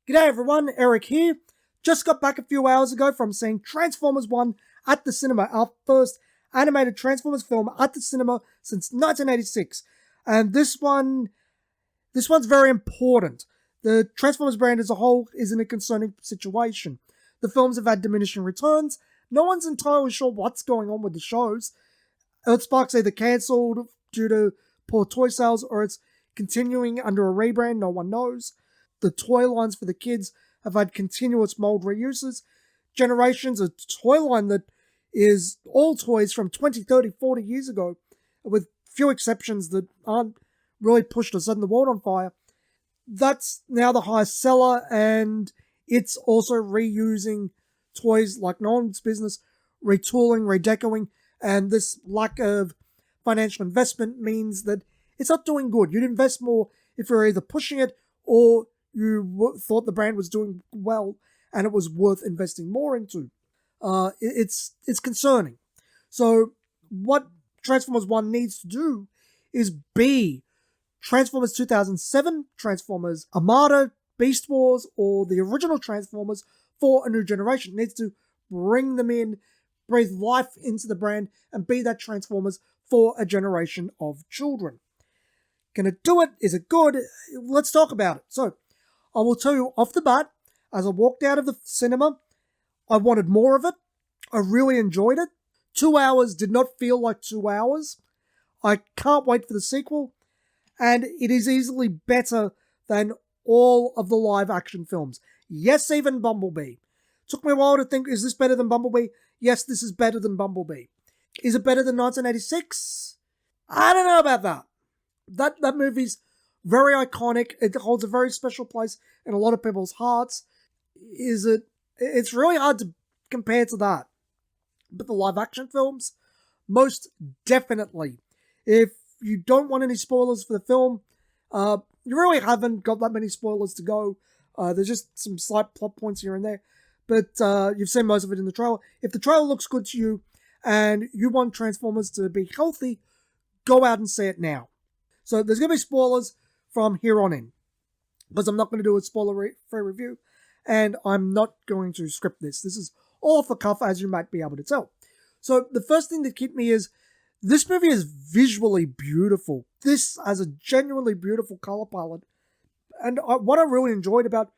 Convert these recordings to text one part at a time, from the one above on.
G'day everyone, Eric here. Just got back a few hours ago from seeing Transformers 1 at the cinema, our first animated Transformers film at the cinema since 1986. And this one's very important. The Transformers brand as a whole is in a concerning situation. The films have had diminishing returns. No one's entirely sure what's going on with the shows. Earthspark's either cancelled due to poor toy sales or it's continuing under a rebrand, no one knows. The toy lines for the kids have had continuous mold reuses. Generations, a toy line that is all toys from 20, 30, 40 years ago, with few exceptions that aren't really pushed or setting the world on fire. That's now the highest seller, and it's also reusing toys like no one's business, retooling, redecoing, and this lack of financial investment means that it's not doing good. You'd invest more if you're either pushing it or you thought the brand was doing well and it was worth investing more into. It's concerning. So what Transformers 1 needs to do is be Transformers 2007, Transformers Armada, Beast Wars, or the original Transformers for a new generation. It needs to bring them in, breathe life into the brand, and be that Transformers for a generation of children. Can it do it? Is it good? Let's talk about it. So, I will tell you off the bat, as I walked out of the cinema, I wanted more of it. I really enjoyed it. 2 hours did not feel like 2 hours. I can't wait for the sequel. And it is easily better than all of the live action films. Yes, even Bumblebee. Took me a while to think, is this better than Bumblebee? Yes, this is better than Bumblebee. Is it better than 1986? I don't know about that. That movie's very iconic. It holds a very special place in a lot of people's hearts. It's really hard to compare to that. But the live action films, most definitely. If you don't want any spoilers for the film, you really haven't got that many spoilers to go. There's just some slight plot points here and there. But you've seen most of it in the trailer. If the trailer looks good to you and you want Transformers to be healthy, go out and see it now. So there's going to be spoilers from here on in, because I'm not going to do a spoiler-free review, and I'm not going to script this. This is all off the cuff, as you might be able to tell. So the first thing that hit me is, this movie is visually beautiful. This has a genuinely beautiful color palette, and what I really enjoyed about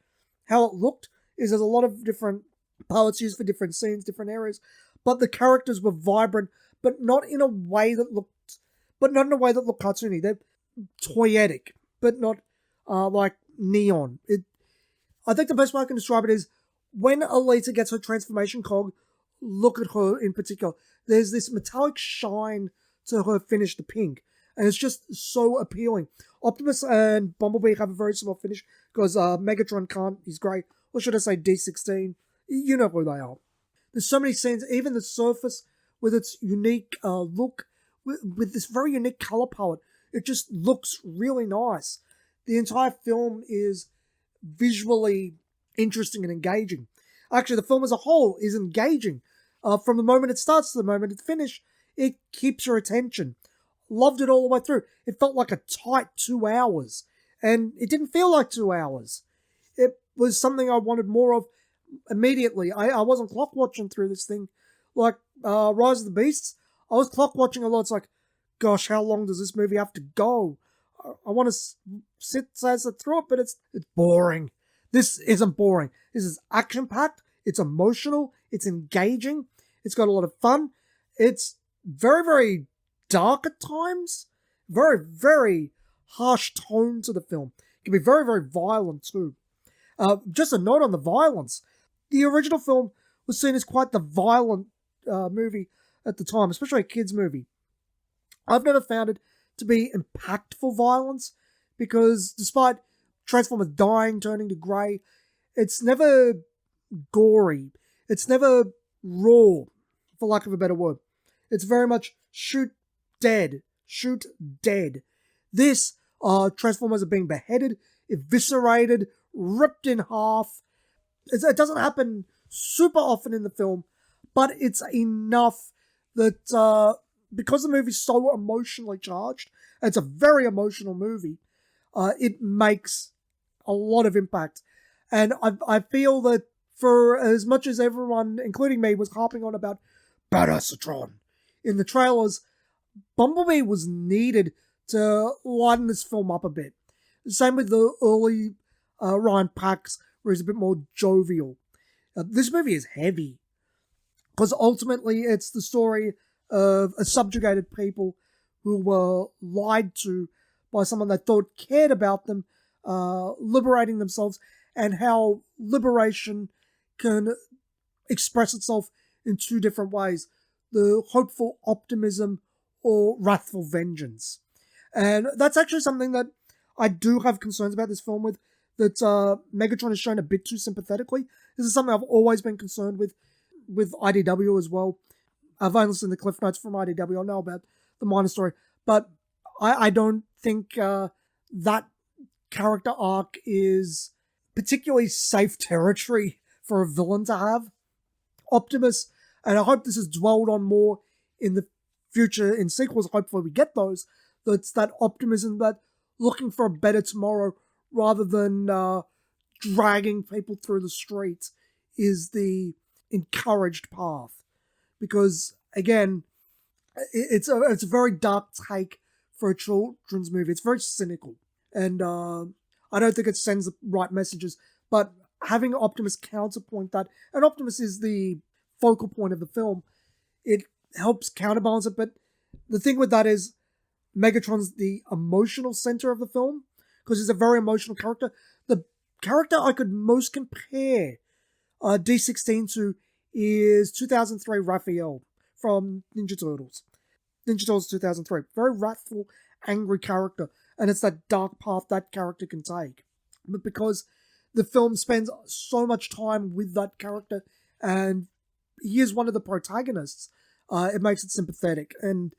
how it looked is there's a lot of different palettes used for different scenes, different areas, but the characters were vibrant, but not in a way that looked cartoony. They're toyetic, but not like neon. I think the best way I can describe it is when Alita gets her transformation cog, look at her in particular. There's this metallic shine to her finish, the pink, and it's just so appealing. Optimus and Bumblebee have a very similar finish because Megatron can't. He's grey. Or should I say D16? You know who they are. There's so many scenes, even the surface with its unique look, with this very unique color palette. It just looks really nice. The entire film is visually interesting and engaging. Actually, the film as a whole is engaging. From the moment it starts to the moment it finishes, it keeps your attention. Loved it all the way through. It felt like a tight 2 hours. And it didn't feel like 2 hours. It was something I wanted more of immediately. I wasn't clock watching through this thing. Like Rise of the Beasts, I was clock watching a lot. It's like, gosh, how long does this movie have to go? I want to sit through it, but it's boring. This isn't boring. This is action-packed. It's emotional. It's engaging. It's got a lot of fun. It's very, very dark at times. Very, very harsh tone to the film. It can be very, very violent too. Just a note on the violence. The original film was seen as quite the violent movie at the time, especially a kids' movie. I've never found it to be impactful violence because despite Transformers dying, turning to grey, it's never gory. It's never raw, for lack of a better word. It's very much shoot dead. This, Transformers are being beheaded, eviscerated, ripped in half. It doesn't happen super often in the film, but it's enough that because the movie's so emotionally charged, it's a very emotional movie, it makes a lot of impact. And I feel that for as much as everyone, including me, was harping on about Badassatron in the trailers, Bumblebee was needed to lighten this film up a bit. Same with the early Ryan Pax, where he's a bit more jovial. This movie is heavy, because ultimately it's the story of a subjugated people who were lied to by someone they thought cared about them, liberating themselves, and how liberation can express itself in two different ways: the hopeful optimism or wrathful vengeance. And that's actually something that I do have concerns about this film with, that Megatron is shown a bit too sympathetically. This is something I've always been concerned with IDW as well. I've only listened to Cliff Notes from IDW. I know about the minor story, but I don't think that character arc is particularly safe territory for a villain to have. Optimus, and I hope this is dwelled on more in the future in sequels, hopefully we get those, that's that optimism, that looking for a better tomorrow rather than dragging people through the streets is the encouraged path. Because, again, it's a very dark take for a children's movie. It's very cynical. And I don't think it sends the right messages. But having Optimus counterpoint that, and Optimus is the focal point of the film, it helps counterbalance it. But the thing with that is Megatron's the emotional center of the film, because he's a very emotional character. The character I could most compare D16 to is 2003 Raphael from Ninja Turtles. Ninja Turtles 2003. Very wrathful, angry character. And it's that dark path that character can take. But because the film spends so much time with that character, and he is one of the protagonists, it makes it sympathetic, and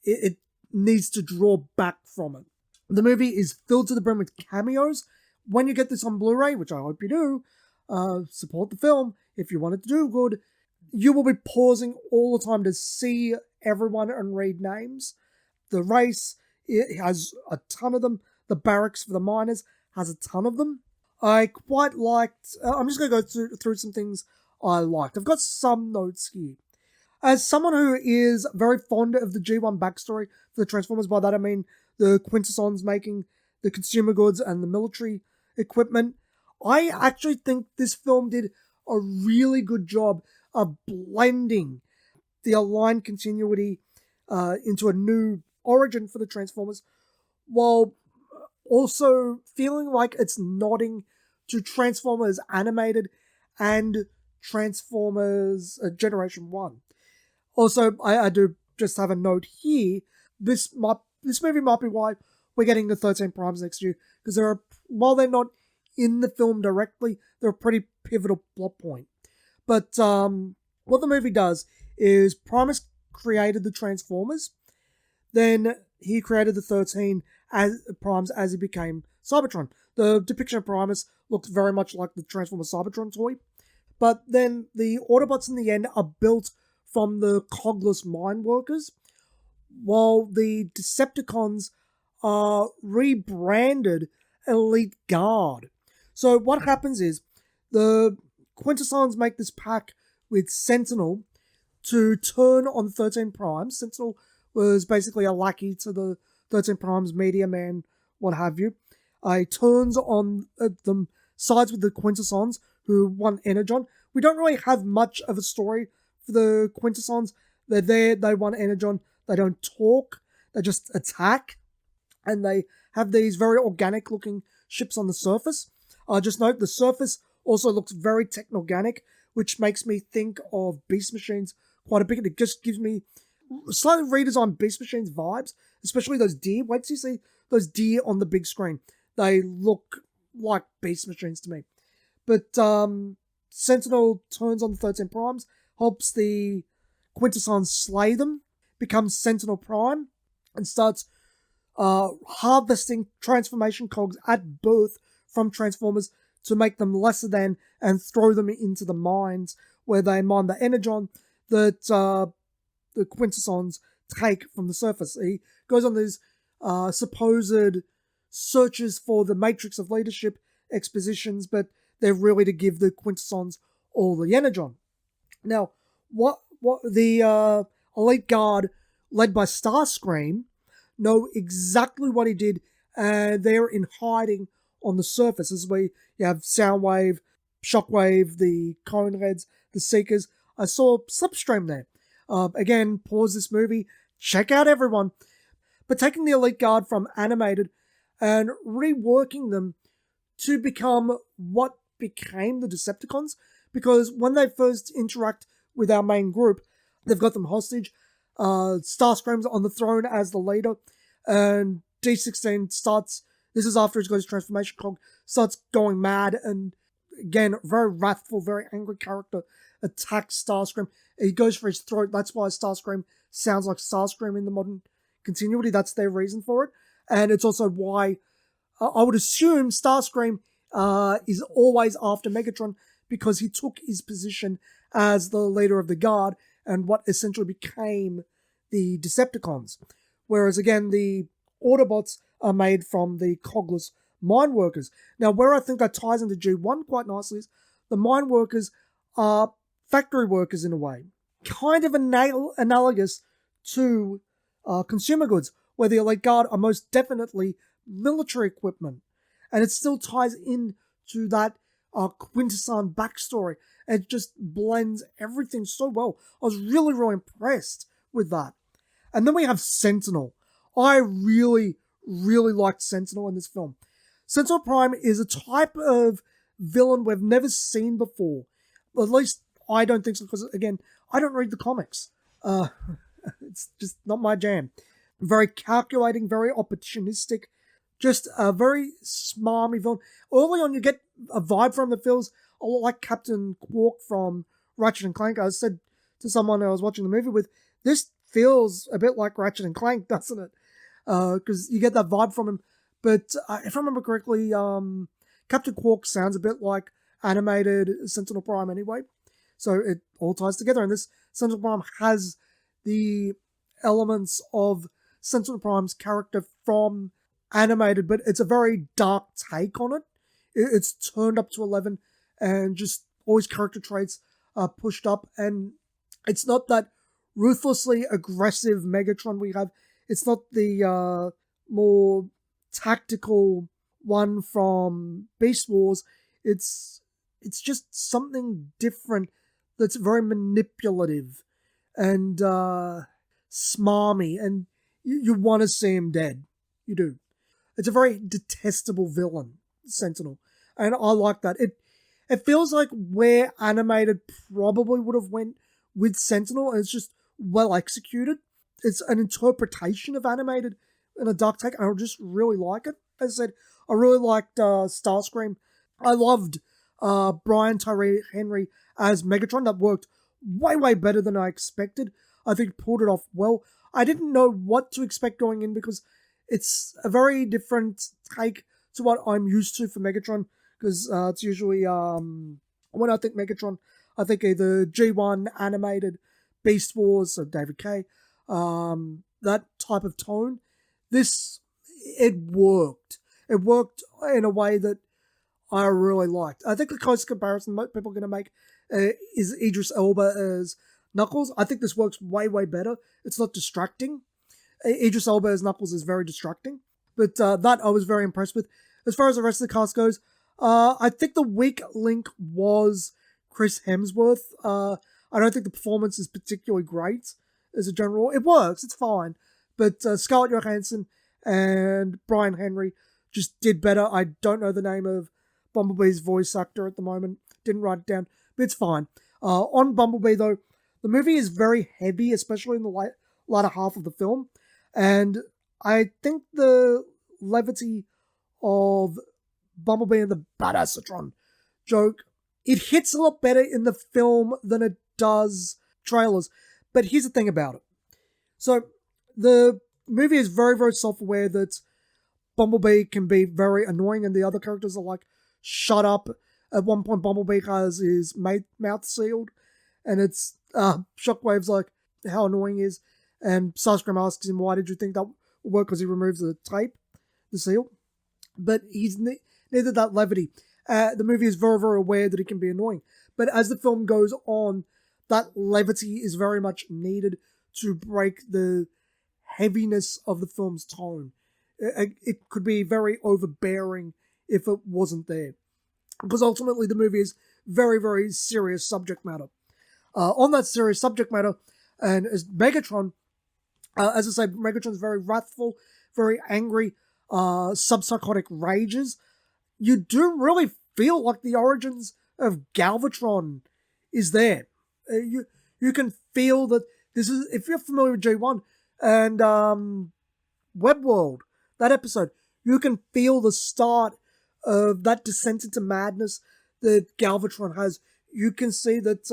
it needs to draw back from it. The movie is filled to the brim with cameos. When you get this on Blu-ray, which I hope you do, support the film if you want it to do good, you will be pausing all the time to see everyone and read names. The race, it has a ton of them. The barracks for the miners has a ton of them. I quite liked... I'm just going to go through some things I liked. I've got some notes here. As someone who is very fond of the G1 backstory for the Transformers, by that I mean the Quintessons making the consumer goods and the military equipment, I actually think this film did a really good job of blending the aligned continuity into a new origin for the Transformers, while also feeling like it's nodding to Transformers Animated and Transformers Generation 1. Also, I do just have a note here. This movie might be why we're getting the 13 Primes next year, because while they're not in the film directly, they're a pretty pivotal plot point. But what the movie does is Primus created the Transformers, then he created the 13 Primes as he became Cybertron. The depiction of Primus looks very much like the Transformers Cybertron toy, but then the Autobots in the end are built from the cogless mine workers, while the Decepticons are rebranded Elite Guard. So what happens is the Quintessons make this pact with Sentinel to turn on 13 Primes. Sentinel was basically a lackey to the 13 Primes, media man, what have you. He turns on them, sides with the Quintessons, who want Energon. We don't really have much of a story for the Quintessons. They're there, they want Energon, they don't talk, they just attack, and they have these very organic looking ships on the surface. Just note, the surface also looks very technorganic, which makes me think of Beast Machines quite a bit. It just gives me slightly redesigned Beast Machines vibes, especially those deer. Wait till you see those deer on the big screen. They look like Beast Machines to me. But Sentinel turns on the 13 Primes, helps the Quintessons slay them, becomes Sentinel Prime, and starts harvesting transformation cogs at birth from Transformers to make them lesser than and throw them into the mines where they mine the energon that the Quintessons take from the surface. He goes on these supposed searches for the matrix of leadership expositions, but they're really to give the Quintessons all the energon. Now, what the elite guard led by Starscream know exactly what he did, and they're in hiding on the surface. This is where you have Soundwave, Shockwave, the Coneheads, the Seekers. I saw Slipstream there. Again, pause this movie, check out everyone. But taking the elite guard from animated and reworking them to become what became the Decepticons, because when they first interact with our main group, they've got them hostage. Starscream's on the throne as the leader, and D16 starts, this is after he's got his transformation cog, starts going mad, and again, very wrathful, very angry character, attacks Starscream. He goes for his throat. That's why Starscream sounds like Starscream in the modern continuity. That's their reason for it. And it's also why I would assume Starscream is always after Megatron, because he took his position as the leader of the Guard and what essentially became the Decepticons. Whereas again, the Autobots are made from the cogless mine workers. Now, where I think that ties into G1 quite nicely is the mine workers are factory workers in a way. Kind of analogous to consumer goods, where the elite guard are most definitely military equipment. And it still ties into that Quintesson backstory. It just blends everything so well. I was really, really impressed with that. And then we have Sentinel. I really, really liked Sentinel in this film. Sentinel Prime is a type of villain we've never seen before. At least I don't think so, because, again, I don't read the comics. It's just not my jam. Very calculating, very opportunistic, just a very smarmy villain. Early on, you get a vibe from that feels a lot like Captain Quark from Ratchet and Clank. I said to someone I was watching the movie with, this feels a bit like Ratchet and Clank, doesn't it? Because you get that vibe from him. But if I remember correctly, Captain Quark sounds a bit like animated Sentinel Prime anyway. So it all ties together. And this Sentinel Prime has the elements of Sentinel Prime's character from animated, but it's a very dark take on it. It's turned up to 11 and just all his character traits are pushed up. And it's not that ruthlessly aggressive Megatron we have. It's not the more tactical one from Beast Wars. It's just something different that's very manipulative and smarmy, and you want to see him dead. You do. It's a very detestable villain, Sentinel, and I like that. It feels like where animated probably would have went with Sentinel, and it's just well executed. It's an interpretation of animated in a dark take, and I just really like it. As I said, I really liked Starscream. I loved Brian Tyree Henry as Megatron. That worked way, way better than I expected. I think pulled it off well. I didn't know what to expect going in, because it's a very different take to what I'm used to for Megatron, because it's usually, when I think Megatron, I think either G1 animated, Beast Wars, so David K, that type of tone. This, it worked. It worked in a way that I really liked. I think the closest comparison most people are going to make is Idris Elba as Knuckles. I think this works way, way better. It's not distracting. Idris Elba as Knuckles is very distracting. But that I was very impressed with. As far as the rest of the cast goes, I think the weak link was Chris Hemsworth. I don't think the performance is particularly great as a general. It works, it's fine. But Scarlett Johansson and Brian Henry just did better. I don't know the name of Bumblebee's voice actor at the moment. Didn't write it down, but it's fine. On Bumblebee, though, the movie is very heavy, especially in the latter half of the film. And I think the levity of Bumblebee and the Badassatron joke, it hits a lot better in the film than it does trailers. But here's the thing about it. So the movie is very, very self-aware that Bumblebee can be very annoying, and the other characters are like, shut up. At one point, Bumblebee has his mouth sealed, and it's Shockwave's like, how annoying he is. And Starscream asks him, why did you think that would work? Because he removes the tape, the seal. But he's neither that levity. The movie is very, very aware that it can be annoying. But as the film goes on, that levity is very much needed to break the heaviness of the film's tone. It could be very overbearing if it wasn't there. Because ultimately the movie is very, very serious subject matter. On that serious subject matter, and as Megatron, as I say, Megatron's very wrathful, very angry, subpsychotic rages. You do really feel like the origins of Galvatron is there. You can feel that this is, if you're familiar with G1 and Web World, that episode, you can feel the start of that descent into madness that Galvatron has. You can see that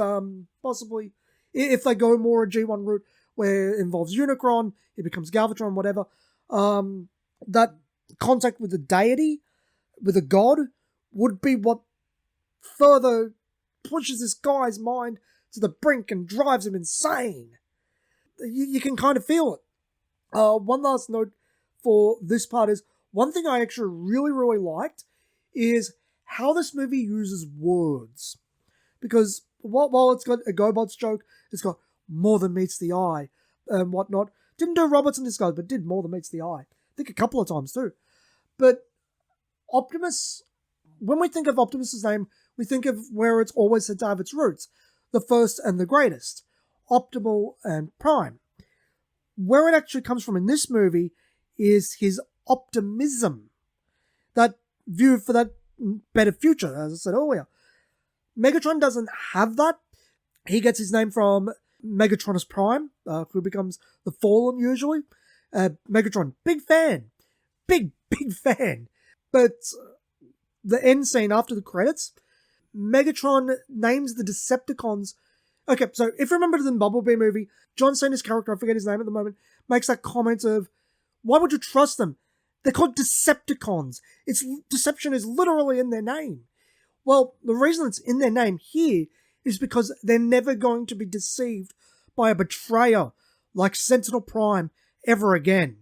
possibly if they go more a G1 route where it involves Unicron, it becomes Galvatron, whatever, that contact with the deity, with a god, would be what further pushes this guy's mind to the brink and drives him insane. You can kind of feel it. One last note for this part is, one thing I actually really, really liked is how this movie uses words. Because while it's got a GoBots joke, it's got more than meets the eye and whatnot. Didn't do Robots in Disguise, but did more than meets the eye. I think a couple of times too. But Optimus, when we think of Optimus's name, we think of where it's always said to have its roots. The first and the greatest. Optimal and Prime. Where it actually comes from in this movie is his optimism. That view for that better future, as I said earlier. Megatron doesn't have that. He gets his name from Megatronus Prime, who becomes the Fallen usually. Megatron, big fan. Big fan. But the end scene after the credits, Megatron names the Decepticons. Okay, so if you remember the Bumblebee movie, John Cena's character, I forget his name at the moment, makes that comment of, why would you trust them? They're called Decepticons. Deception is literally in their name. Well, the reason it's in their name here is because they're never going to be deceived by a betrayer like Sentinel Prime ever again.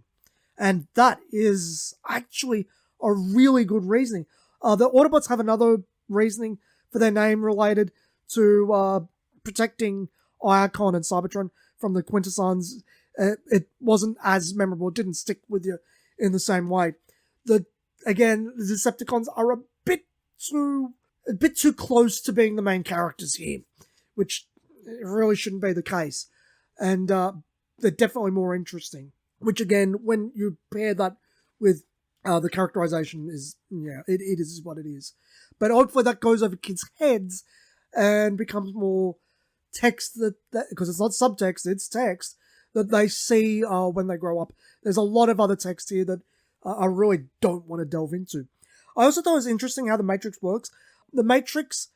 And that is actually a really good reasoning. The Autobots have another reasoning for their name related to protecting Iacon and Cybertron from the Quintessons. It wasn't as memorable. It didn't stick with you in the same way. The Decepticons are a bit too close to being the main characters here, which really shouldn't be the case. And they're definitely more interesting. Which again, when you pair that with the characterization is, it is what it is. But hopefully that goes over kids' heads and becomes more text that because it's not subtext, it's text that they see when they grow up. There's a lot of other text here that I really don't want to delve into. I also thought it was interesting how the Matrix works. The Matrix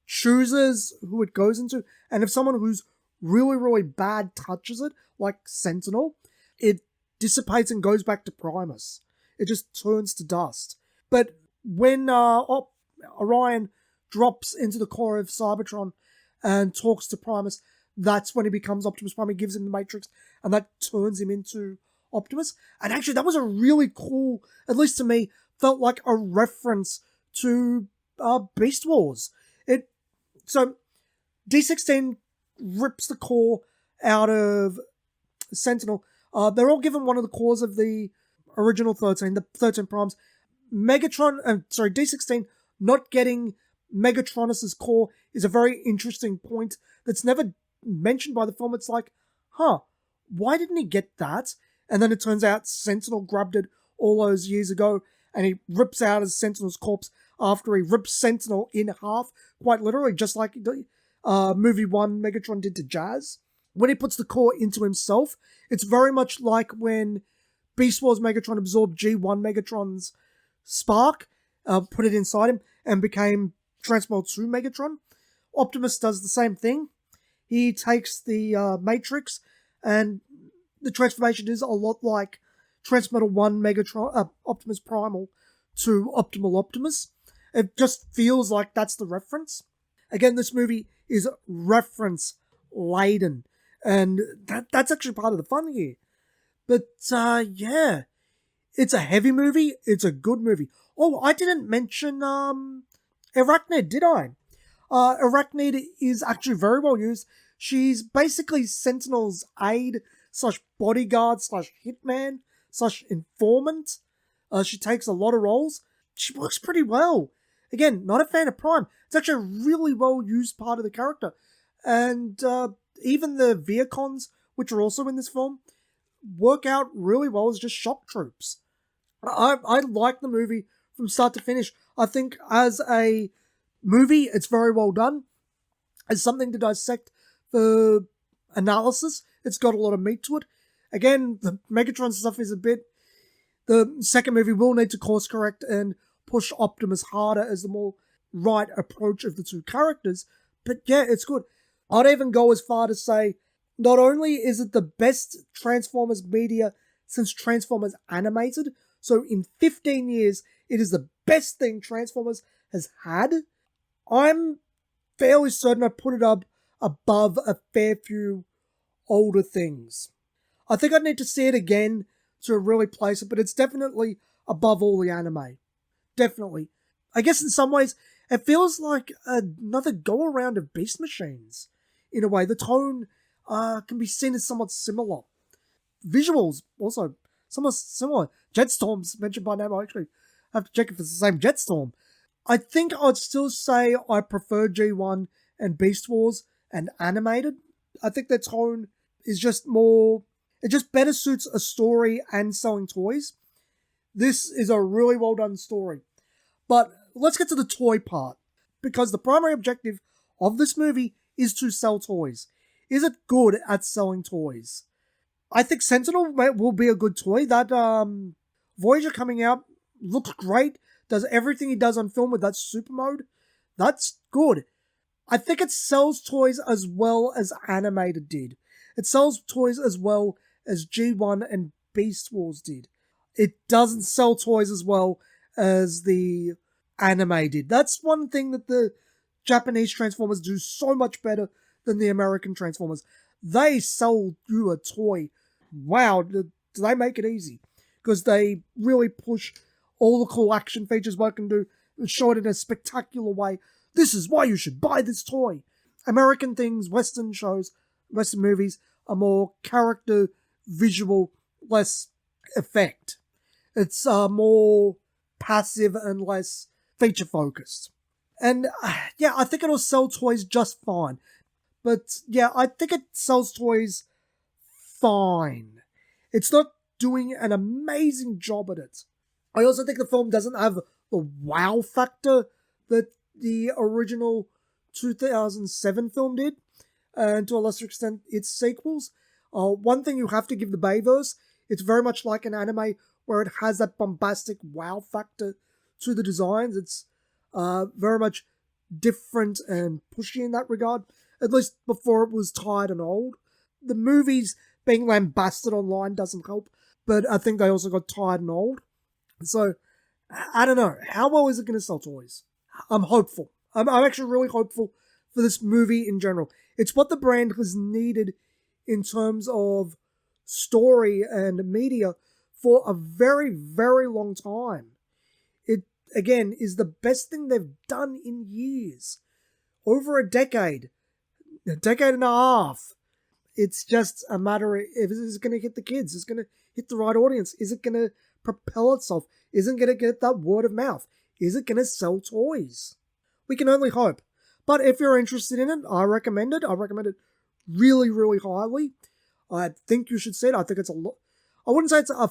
chooses who it goes into, and if someone who's really, really bad touches it, like Sentinel, it dissipates and goes back to Primus. It just turns to dust. But when Orion drops into the core of Cybertron and talks to Primus, that's when he becomes Optimus Prime. He gives him the Matrix, and that turns him into Optimus. And actually, that was a really cool, at least to me, felt like a reference to Beast Wars. So D16 rips the core out of Sentinel. They're all given one of the cores of the original 13, the 13 Primes. D16 not getting Megatronus's core is a very interesting point that's never mentioned by the film. It's like, why didn't he get that? And then it turns out Sentinel grabbed it all those years ago, and he rips out his Sentinel's corpse after he rips Sentinel in half, quite literally, just like movie 1 Megatron did to Jazz. When he puts the core into himself, it's very much like when Beast Wars Megatron absorbed G1 Megatron's spark, put it inside him, and became Transmol 2 Megatron. Optimus does the same thing. He takes the Matrix, and the transformation is a lot like Transmetal 1 Megatron, Optimus Primal to Optimal Optimus. It just feels like that's the reference. Again, this movie is reference-laden, and that's actually part of the fun here. But, it's a heavy movie. It's a good movie. Oh, I didn't mention Arachnid, did I? Arachnid is actually very well used. She's basically Sentinel's aide slash bodyguard slash hitman slash informant. She takes a lot of roles. She works pretty well. Again, not a fan of Prime. It's actually a really well used part of the character. And even the Viacons, which are also in this film, work out really well as just shock troops. I like the movie from start to finish. I think as a movie, it's very well done. As something to dissect for analysis, it's got a lot of meat to it. Again, the Megatron stuff is a bit... The second movie will need to course correct and push Optimus harder as the more right approach of the two characters. But yeah, it's good. I'd even go as far to say, not only is it the best Transformers media since Transformers Animated, so in 15 years, it is the best thing Transformers has had, I'm fairly certain I put it up above a fair few older things. I think I'd need to see it again to really place it, but it's definitely above all the anime. Definitely. I guess in some ways, it feels like another go-around of Beast Machines. In a way, the tone can be seen as somewhat similar. Visuals, also, somewhat similar. Jetstorm's mentioned by name. I actually have to check if it's the same Jetstorm. I think I'd still say I prefer G1 and Beast Wars and animated. I think their tone is just more... It just better suits a story and selling toys. This is a really well done story. But let's get to the toy part. Because the primary objective of this movie is to sell toys. Is it good at selling toys? I think Sentinel will be a good toy. That Voyager coming out looks great. Does everything he does on film with that super mode. That's good. I think it sells toys as well as Animated did. It sells toys as well as G1 and Beast Wars did. It doesn't sell toys as well as the anime did. That's one thing that the Japanese Transformers do so much better than the American Transformers. They sell you a toy. Wow, do they make it easy? Because they really push all the cool action features one can do and show it in a spectacular way. This is why you should buy this toy. American things, Western shows, Western movies are more character, visual, less effect. It's more passive and less feature focused. And yeah, I think it'll sell toys just fine. But yeah, I think it sells toys fine. It's not doing an amazing job at it. I also think the film doesn't have the wow factor that the original 2007 film did, and to a lesser extent its sequels. One thing you have to give the Bayverse, it's very much like an anime where it has that bombastic wow factor to the designs. It's very much different and pushy in that regard, at least before it was tired and old. The movies being lambasted online doesn't help, but I think they also got tired and old. So, I don't know. How well is it going to sell toys? I'm hopeful. I'm actually really hopeful for this movie in general. It's what the brand has needed in terms of story and media for a very, very long time. It, again, is the best thing they've done in years. Over a decade and a half. It's just a matter of, if is it going to hit the kids? Is it going to hit the right audience? Is it going to propel itself? Isn't going to get that word of mouth? Is it going to sell toys? We can only hope. But if you're interested in it, I recommend it. I recommend it really, really highly. I think you should see it. I think it's I wouldn't say it's a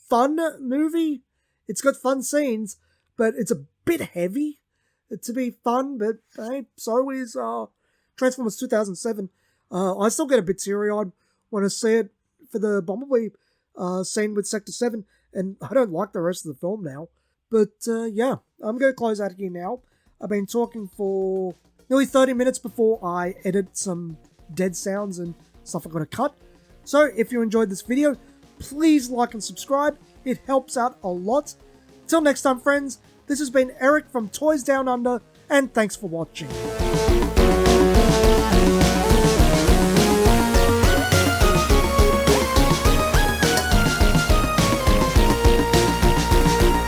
fun movie. It's got fun scenes, but it's a bit heavy to be fun. But hey, so is Transformers 2007. I still get a bit teary-eyed when I see it for the Bumblebee scene with Sector 7, and I don't like the rest of the film now. But yeah, I'm going to close out here now. I've been talking for nearly 30 minutes before I edit some dead sounds and stuff I've got to cut. So if you enjoyed this video, please like and subscribe. It helps out a lot. Till next time, friends, this has been Eric from Toys Down Under, and thanks for watching.